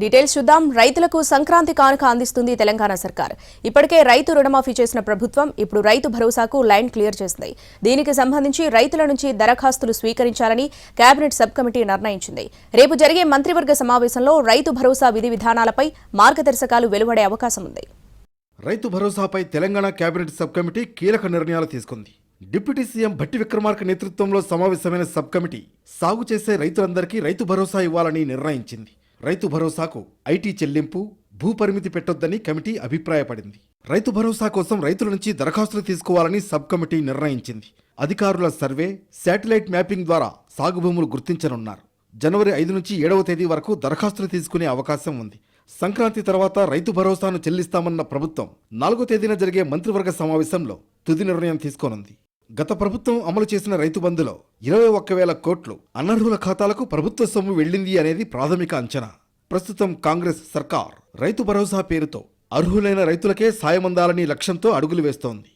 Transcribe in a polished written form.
Details చూద్దాం. రైతులకు సంక్రాంతి కానుక అందిస్తుంది తెలంగాణ సర్కార్. ఇప్పటికే రైతు రుణమాఫీ చేసిన ప్రభుత్వం ఇప్పుడు రైతు భరోసాకు లైన్ క్లియర్ చేసింది. దీనికి సంబంధించి రైతుల నుంచి దరఖాస్తులు స్వీకరించాలని కేబినెట్ సబ్ కమిటీ నిర్ణయించింది. రేపు జరిగే మంత్రివర్గ సమావేశంలో రైతు భరోసా విధి విధానాలపై మార్గదర్శకాలు వెలువడే అవకాశం ఉంది. రైతు భరోసాపై తెలంగాణ కేబినెట్ సబ్ కమిటీ కీలక నిర్ణయాలు తీసుకుంది. డిప్యూటీ సీఎం భట్టి విక్రమార్క నేతృత్వంలో సమావేశమైన సబ్ కమిటీ సాగు చేసే రైతులందరికీ రైతు భరోసా ఇవ్వాలని నిర్ణయించింది. రైతు భరోసాకు ఐటీ చెల్లింపు, భూపరిమితి పెట్టొద్దని కమిటీ అభిప్రాయపడింది. రైతు భరోసా కోసం రైతుల నుంచి దరఖాస్తులు తీసుకోవాలని సబ్ కమిటీ నిర్ణయించింది. అధికారుల సర్వే, శాటిలైట్ మ్యాపింగ్ ద్వారా సాగు భూములు గుర్తించనున్నారు. జనవరి 5 నుంచి 7వ తేదీ వరకు దరఖాస్తులు తీసుకునే అవకాశం ఉంది. సంక్రాంతి తర్వాత రైతు భరోసాను చెల్లిస్తామన్న ప్రభుత్వం 4వ తేదీన జరిగే మంత్రివర్గ సమావేశంలో తుది నిర్ణయం తీసుకోనుంది. గత ప్రభుత్వం అమలు చేసిన రైతు బంధులో 21,000 కోట్లు అనర్హుల ఖాతాలకు ప్రభుత్వ సొమ్ము వెళ్లింది అనేది ప్రాథమిక అంచనా. ప్రస్తుతం కాంగ్రెస్ సర్కార్ రైతు భరోసా పేరుతో అర్హులైన రైతులకే సాయమందాలని లక్ష్యంతో అడుగులు వేస్తోంది.